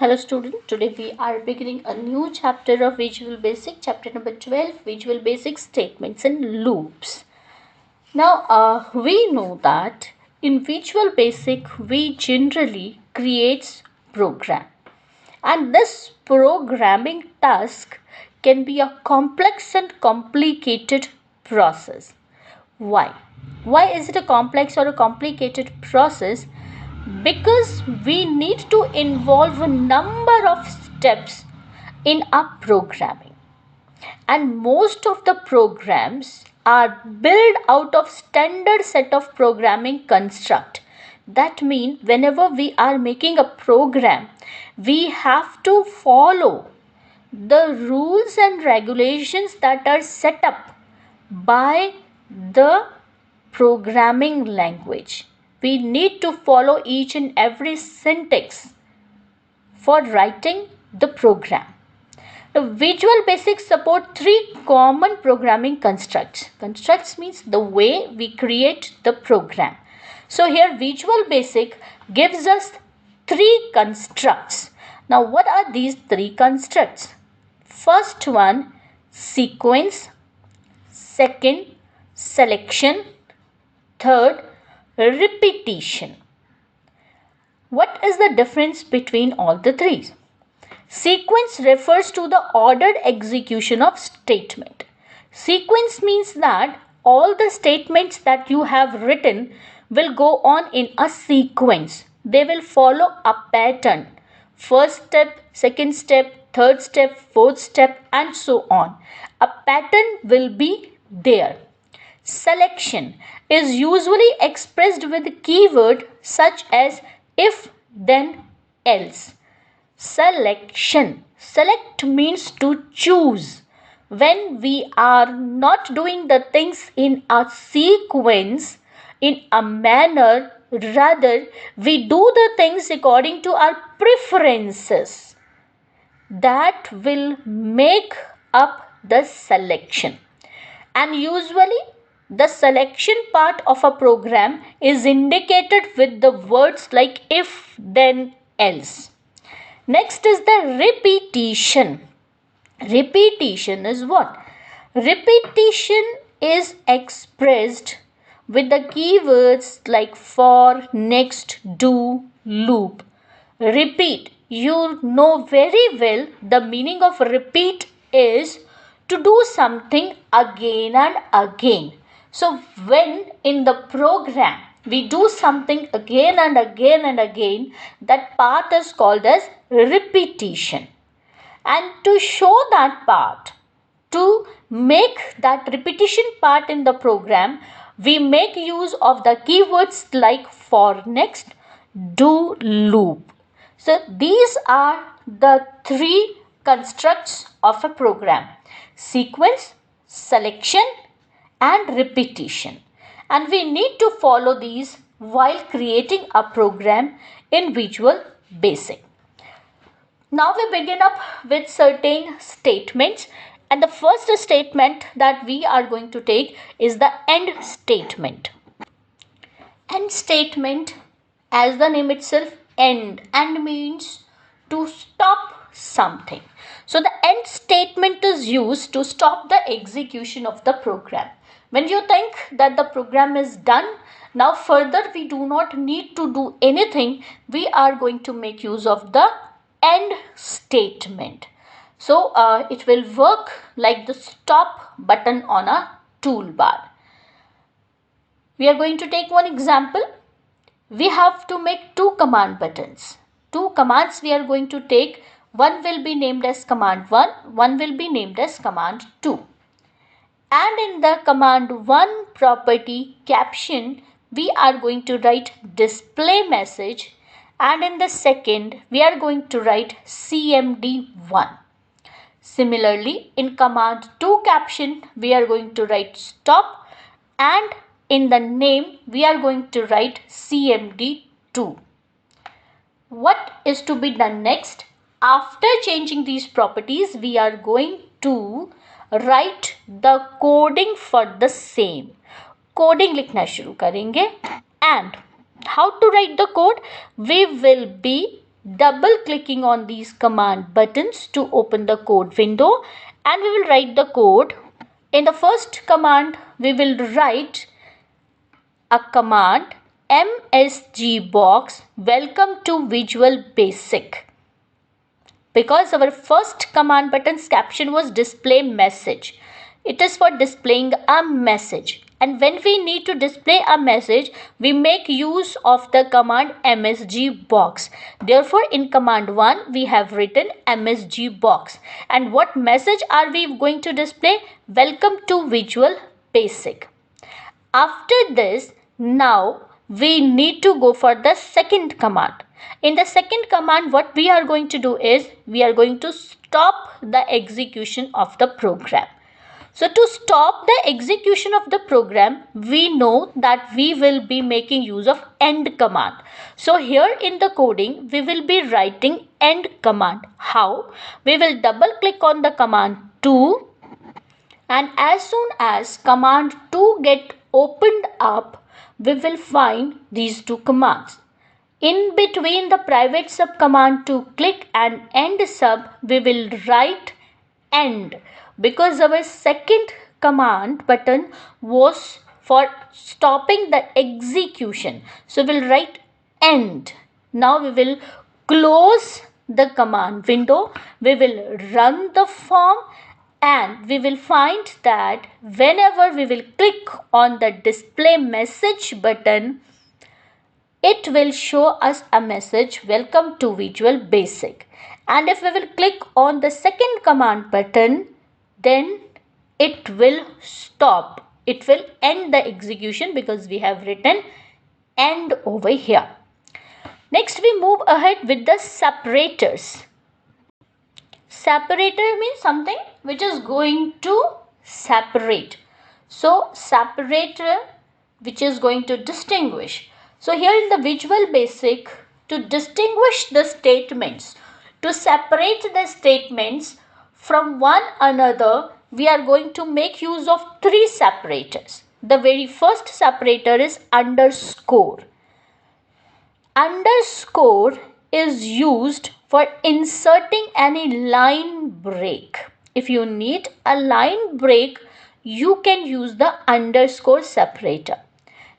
Hello student, today we are beginning a new chapter of Visual Basic, chapter number 12, Visual Basic Statements and Loops. Now we know that in Visual Basic we generally create program, and this programming task can be a complex and complicated process. Why? Why is it a complex or a complicated process? Because we need to involve a number of steps in our programming, and most of the programs are built out of standard set of programming construct. That means whenever we are making a program, we have to follow the rules and regulations that are set up by the programming language. We need to follow each and every syntax for writing the program. The Visual Basic support three common programming constructs. Constructs means the way we create the program. So here Visual Basic gives us three constructs. Now what are these three constructs? First one, sequence. Second, selection. Third, repetition. What is the difference between all the three? Sequence refers to the ordered execution of statement. Sequence means that all the statements that you have written will go on in a sequence. They will follow a pattern. First step, second step, third step, fourth step, and so on. A pattern will be there. Selection is usually expressed with keyword such as if, then, else. Selection. Select means to choose. When we are not doing the things in a sequence, in a manner, rather we do the things according to our preferences. That will make up the selection. And usually the selection part of a program is indicated with the words like if, then, else. Next is the repetition. Repetition is what? Repetition is expressed with the keywords like for, next, do, loop. Repeat. You know very well the meaning of repeat is to do something again and again. So when in the program we do something again and again and again, that part is called as repetition. And to show that part, to make that repetition part in the program, we make use of the keywords like for, next, do, loop. So these are the three constructs of a program: sequence, selection, and repetition. And we need to follow these while creating a program in Visual Basic. Now we begin up with certain statements, and the first statement that we are going to take is the end statement. End statement, as the name itself, end means to stop something. So the end statement is used to stop the execution of the program. When you think that the program is done, now further we do not need to do anything, we are going to make use of the end statement. So it will work like the stop button on a toolbar. We are going to take one example. We have to make two command buttons. Two commands we are going to take. One will be named as command 1, one will be named as command 2. And in the command 1 property caption, we are going to write display message, and in the second we are going to write cmd1. Similarly, in command 2 caption, we are going to write stop, and in the name we are going to write cmd2. What is to be done next? After changing these properties, we are going to write the coding for the same. Coding लिखना शुरू करेंगे, and how to write the code? We will be double clicking on these command buttons to open the code window, and we will write the code. In the first command, we will write a command msgbox welcome to Visual Basic, because our first command button's caption was display message. It is for displaying a message, and when we need to display a message, we make use of the command msgbox. Therefore, in command 1 we have written msgbox, and what message are we going to display? Welcome to Visual Basic. After this, now we need to go for the second command. In the second command, what we are going to do is we are going to stop the execution of the program. So to stop the execution of the program, we know that we will be making use of end command. So here in the coding, we will be writing end command. How? We will double click on the command 2, and as soon as command 2 get opened up, we will find these two commands. In between the private sub command to click and end sub, we will write end, because our second command button was for stopping the execution. So we'll write end. Now we will close the command window, we will run the form, and we will find that whenever we will click on the display message button, it will show us a message welcome to Visual Basic. And if we will click on the second command button, then it will stop. It will end the execution because we have written end over here. Next, we move ahead with the separators. Separator means something which is going to separate. So separator which is going to distinguish. So here in the Visual Basic, to distinguish the statements, to separate the statements from one another, we are going to make use of three separators. The very first separator is underscore. Underscore is used for inserting any line break. If you need a line break, you can use the underscore separator.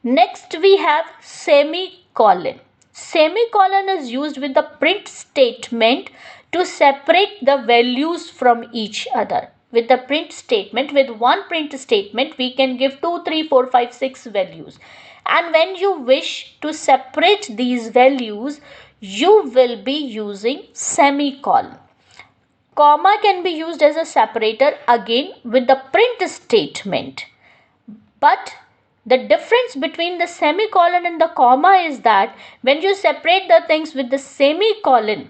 Next, we have semicolon. Semicolon is used with the print statement to separate the values from each other. With the print statement, with one print statement, we can give 2, 3, 4, 5, 6 values. And when you wish to separate these values, you will be using semicolon. Comma can be used as a separator again with the print statement. But the difference between the semicolon and the comma is that when you separate the things with the semicolon,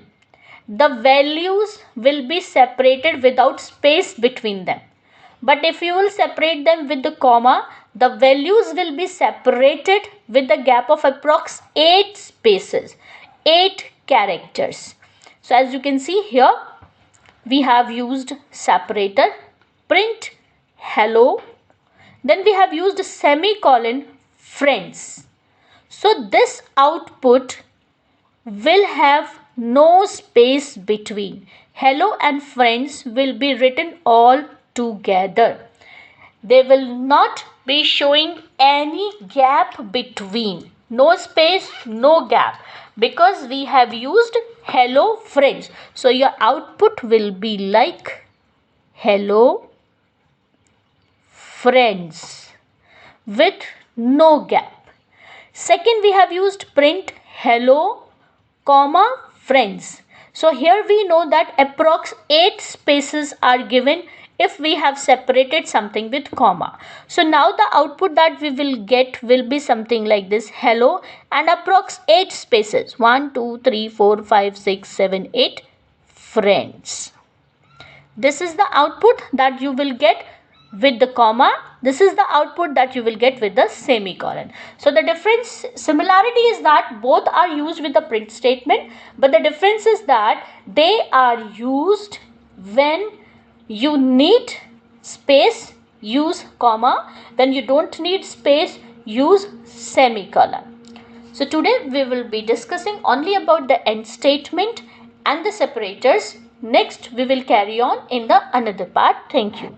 the values will be separated without space between them. But if you will separate them with the comma, the values will be separated with the gap of approx 8 spaces, 8 characters. So as you can see here, we have used separator, print hello, then we have used semicolon friends. So this output will have no space between. Hello and friends will be written all together. They will not be showing any gap between. No space, no gap, because we have used hello friends. So your output will be like hello friends with no gap. Second, we have used print hello comma friends. So here we know that approx 8 spaces are given if we have separated something with comma. So now the output that we will get will be something like this: hello and approx 8 spaces, 1, 2, 3, 4, 5, 6, 7, 8 friends. This is the output that you will get with the comma. This is the output that you will get with the semicolon. So the difference, similarity is that both are used with the print statement, but the difference is that they are used when you need space, use comma. When you don't need space, use semicolon. So today we will be discussing only about the end statement and the separators. Next we will carry on in the another part. Thank you.